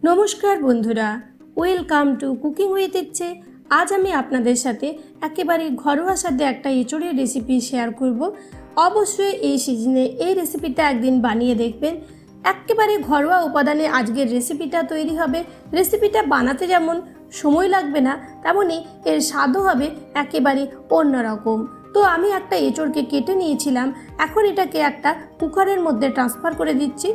নমস্কার বন্ধুরা, welcome to cooking with ইচ্ছে। আজ আমি আপনাদের সাথে একেবারে ঘরোয়া স্বাদে একটা এঁচোড়ের রেসিপি শেয়ার করব। অবশ্যই এই সিজনে এই রেসিপিটা একদিন বানিয়ে দেখবেন। একেবারে ঘরোয়া উপাদানে আজকের রেসিপিটা তৈরি হবে। রেসিপিটা বানাতে যেমন সময় লাগবে না, তেমনই এর স্বাদও হবে একেবারে অন্যরকম। তো আমি একটা এঁচোড়কে কেটে নিয়েছিলাম, এখন এটাকে একটা কুকারের মধ্যে ট্রান্সফার করে দিচ্ছি।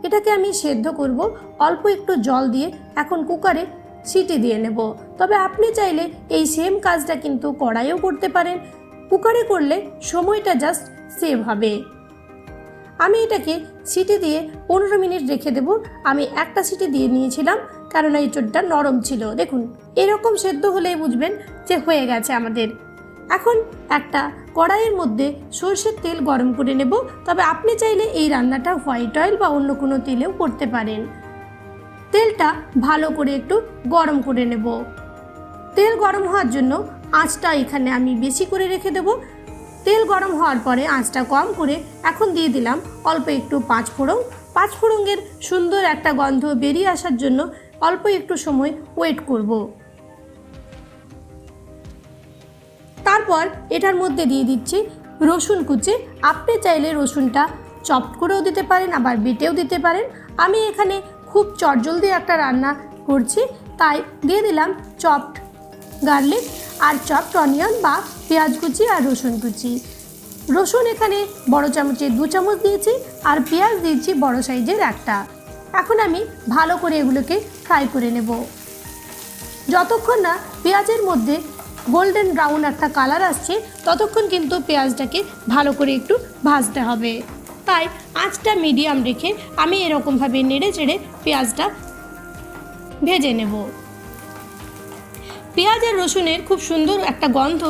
এটাকে আমি সেদ্ধ করব অল্প একটু জল দিয়ে। এখন কুকারে সিটি দিয়ে নেব। তবে আপনি চাইলে এই সেম কাজটা কিন্তু কড়াইও করতে পারেন। কুকারে করলে সময়টা জাস্ট সেভ হবে। আমি এটাকে সিটি দিয়ে 15 মিনিট রেখে দেব। আমি একটা সিটি দিয়ে নিয়েছিলাম, কারণ এঁচোড়টা নরম ছিল। দেখুন, এরকম সেদ্ধ হলেই বুঝবেন যে হয়ে গেছে আমাদের। এখন একটা কড়াইয়ের মধ্যে সরষের তেল গরম করে নেব। তবে আপনি চাইলে এই রান্নাটা হোয়াইট অয়েল বা অন্য কোনো তেলেও করতে পারেন। তেলটা ভালো করে একটু গরম করে নেব। তেল গরম হওয়ার জন্য আঁচটা এখানে আমি বেশি করে রেখে দেব। তেল গরম হওয়ার পরে আঁচটা কম করে এখন দিয়ে দিলাম অল্প একটু পাঁচফোড়ন। পাঁচফোড়নের সুন্দর একটা গন্ধ বেরিয়ে আসার জন্য অল্প একটু সময় ওয়েট করব। তারপর এটার মধ্যে দিয়ে দিচ্ছি রসুন কুচি। আপনি চাইলে রসুনটা চপড করেও দিতে পারেন, আবার বেটেও দিতে পারেন। আমি এখানে খুব চটজলদি একটা রান্না করছি, তাই দিয়ে দিলাম চপড গার্লিক আর চপড অনিয়ন বা পেঁয়াজ কুচি আর রসুন কুচি। রসুন এখানে বড় চামচে 2 চামচ দিয়েছি, আর পেঁয়াজ দিয়েছি বড় সাইজের একটা। এখন আমি ভালো করে এগুলোকে ফ্রাই করে নেব। যতক্ষণ না পেঁয়াজের মধ্যে গোল্ডেন ব্রাউন একটা কালার আসছে, ততক্ষণ কিন্তু পেঁয়াজটাকে ভালো করে একটু ভাজতে হবে। তাই আঁচটা মিডিয়াম রেখে আমি এরকমভাবে নেড়ে চেড়ে পেঁয়াজটা ভেজে নেব। পেঁয়াজ আর রসুনের খুব সুন্দর একটা গন্ধ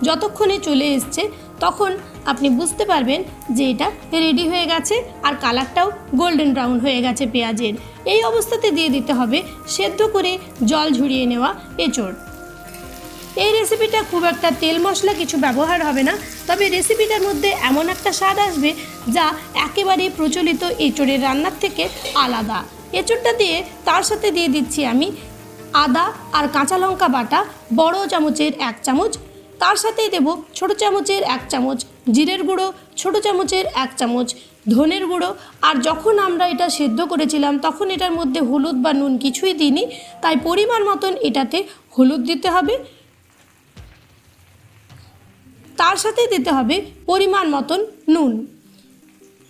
যতক্ষণে চলে এসছে, তখন আপনি বুঝতে পারবেন যে এটা রেডি হয়ে গেছে আর কালারটাও গোল্ডেন ব্রাউন হয়ে গেছে পেঁয়াজের। এই অবস্থাতে দিয়ে দিতে হবে সেদ্ধ করে জল ঝরিয়ে নেওয়া এঁচোড়। এই রেসিপিটা খুব একটা তেল মশলা কিছু ব্যবহার হবে না, তবে রেসিপিটার মধ্যে এমন একটা স্বাদ আসবে যা একেবারে প্রচলিত এঁচোড়ের রান্নার থেকে আলাদা। এঁচোড়টা দিয়ে তার সাথে দিয়ে দিচ্ছি আমি আদা আর কাঁচা লঙ্কা বাটা বড় চামচের 1 চামচ। তার সাথেই দেব ছোট চামচের 1 চামচ জিরের গুঁড়ো, ছোট চামচের 1 চামচ ধনের গুঁড়ো। আর যখন আমরা এটা সেদ্ধ করেছিলাম তখন এটার মধ্যে হলুদ বা নুন কিছুই দিইনি, তাই পরিমাণ মতন এটাতে হলুদ দিতে হবে। তার সাথে দিতে হবে পরিমাণ মতন নুন।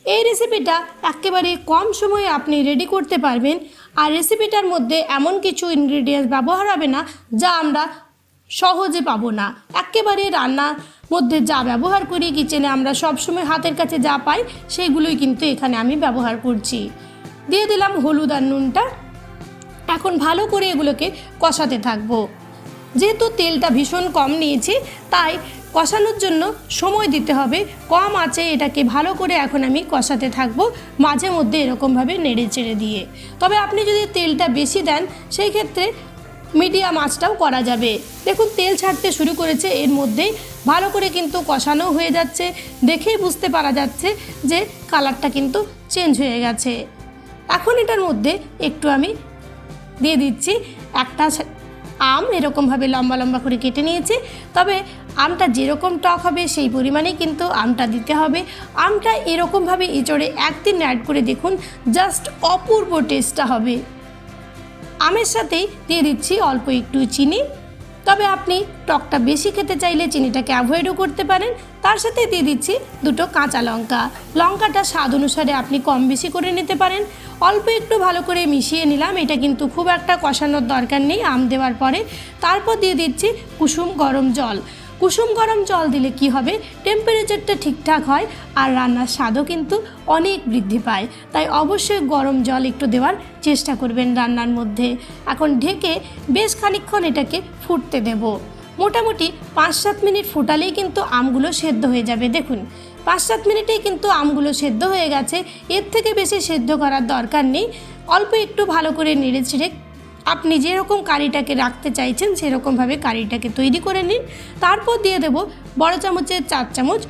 এই রেসিপিটা একেবারে কম সময়ে আপনি রেডি করতে পারবেন। আর রেসিপিটার মধ্যে এমন কিছু ইনগ্রেডিয়েন্টস ব্যবহার হবে না যা আমরা সহজে পাবো না। একেবারে রান্নার মধ্যে যা ব্যবহার করি কিচেনে আমরা সবসময় হাতের কাছে যা পাই সেইগুলোই কিন্তু এখানে আমি ব্যবহার করছি। দিয়ে দিলাম হলুদ আর নুনটা। এখন ভালো করে এগুলোকে কষাতে থাকবো। যেহেতু তেলটা ভীষণ কম নিয়েছি, তাই কষানোর জন্য সময় দিতে হবে। কম আঁচে এটাকে ভালো করে এখন আমি কষাতে থাকবো, মাঝে মধ্যে এরকমভাবে নেড়ে চেড়ে দিয়ে। তবে আপনি যদি তেলটা বেশি দেন সেই ক্ষেত্রে মিডিয়াম আঁচটাও করা যাবে। দেখুন, তেল ছাড়তে শুরু করেছে, এর মধ্যেই ভালো করে কিন্তু কষানো হয়ে যাচ্ছে। দেখেই বুঝতে পারা যাচ্ছে যে কালারটা কিন্তু চেঞ্জ হয়ে গেছে। এখন এটার মধ্যে একটু আমি দিয়ে দিচ্ছি একটা আম, এরকমভাবে লম্বা লম্বা করে কেটে নিয়েছি। তবে আমটা যেরকম টক হবে সেই পরিমাণেই কিন্তু আমটা দিতে হবে। আমটা এরকমভাবে এঁচোড়ে একদিন অ্যাড করে দেখুন, জাস্ট অপূর্ব টেস্টটা হবে। আমের সাথেই দিয়ে দিচ্ছি অল্প একটু চিনি। তবে আপনি টকটা বেশি খেতে চাইলে চিনিটাকে অ্যাভয়েডও করতে পারেন। তার সাথে দিয়ে দিচ্ছি 2টো কাঁচা লঙ্কা। লঙ্কাটা স্বাদ অনুসারে আপনি কম বেশি করে নিতে পারেন। অল্প একটু ভালো করে মিশিয়ে নিলাম। এটা কিন্তু খুব একটা কষানোর দরকার নেই আম দেওয়ার পরে। তারপর দিয়ে দিচ্ছি কুসুম গরম জল। কুসুম গরম জল দিলে কি হবে, টেম্পারেচারটা ঠিকঠাক হয় আর রান্নার স্বাদও কিন্তু অনেক বৃদ্ধি পায়। তাই অবশ্যই গরম জল একটু দেওয়ার চেষ্টা করবেন রান্নার মধ্যে। এখন ঢেকে বেশ খানিকক্ষণ এটাকে ফুটতে দেব। মোটামুটি 5-7 মিনিট ফুটালেই কিন্তু আমগুলো সেদ্ধ হয়ে যাবে। দেখুন, 5-7 মিনিটেই কিন্তু আমগুলো সেদ্ধ হয়ে গেছে। এর থেকে বেশি সেদ্ধ করার দরকার নেই। অল্প একটু ভালো করে নেড়ে চেড়ে আপনি যেরকম কারিটাকে রাখতে চাইছেন সেরকমভাবে কারিটাকে তৈরি করে নিন। তারপর দিয়ে দেব বড় চামচের 4 চামচ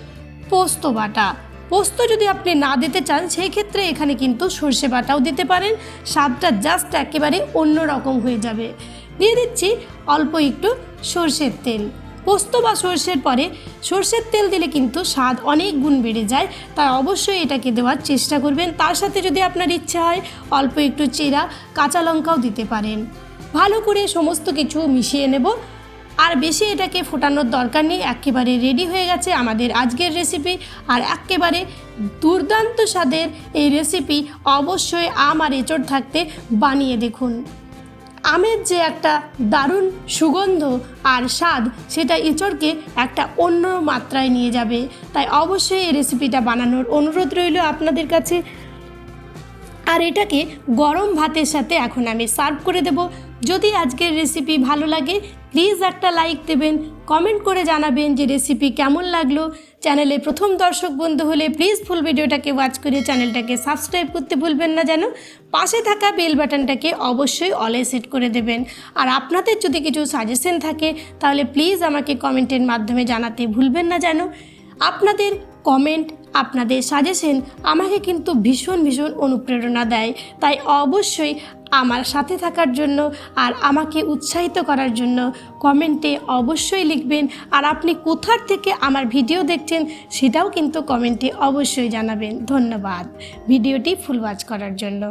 পোস্ত বাটা। পোস্ত যদি আপনি না দিতে চান সেই ক্ষেত্রে এখানে কিন্তু সর্ষে বাটাও দিতে পারেন, স্বাদটা জাস্ট একেবারে অন্য রকম হয়ে যাবে। দিয়ে দিচ্ছি অল্প একটু সর্ষের তেল। পোস্ত বা সর্ষের পরে সর্ষের তেল দিলে কিন্তু স্বাদ অনেক গুণ বেড়ে যায়, তাই অবশ্যই এটাকে দেওয়ার চেষ্টা করবেন। তার সাথে যদি আপনার ইচ্ছে হয় অল্প একটু চেরা কাঁচা লঙ্কাও দিতে পারেন। ভালো করে সমস্ত কিছু মিশিয়ে নেব, আর বেশি এটাকে ফোটানোর দরকার নেই। একেবারে রেডি হয়ে গেছে আমাদের আজকের রেসিপি। আর একেবারে দুর্দান্ত স্বাদের এই রেসিপি অবশ্যই আম আর এঁচড় থাকতে বানিয়ে দেখুন। আমের যে একটা দারুণ সুগন্ধ আর স্বাদ, সেটা এঁচড়কে একটা অন্য মাত্রায় নিয়ে যাবে। তাই অবশ্যই এই রেসিপিটা বানানোর অনুরোধ রইল আপনাদের কাছে। আর এটাকে গরম ভাতের সাথে এখন আমি সার্ভ করে দেব। যদি আজকের রেসিপি ভালো লাগে প্লিজ একটা লাইক দেবেন, কমেন্ট করে জানাবেন যে রেসিপি কেমন লাগলো। চ্যানেলে প্রথম দর্শক বন্ধু হলে প্লিজ ফুল ভিডিওটাকে ওয়াচ করে চ্যানেলটাকে সাবস্ক্রাইব করতে ভুলবেন না যেন। পাশে থাকা বেল বাটনটাকে অবশ্যই অলে সেট করে দেবেন। আর আপনাদের যদি কিছু সাজেশন থাকে তাহলে প্লিজ আমাকে কমেন্টের মাধ্যমে জানাতে ভুলবেন না যেন। আপনাদের কমেন্ট, আপনাদের সাজেশন আমাকে কিন্তু ভীষণ ভীষণ অনুপ্রেরণা দেয়। তাই অবশ্যই আমার সাথে থাকার জন্য আর আমাকে উৎসাহিত করার জন্য কমেন্টে অবশ্যই লিখবেন। আর আপনি কোথার থেকে আমার ভিডিও দেখছেন সেটাও কিন্তু কমেন্টে অবশ্যই জানাবেন। ধন্যবাদ ভিডিওটি ফুল ওয়াচ করার জন্য।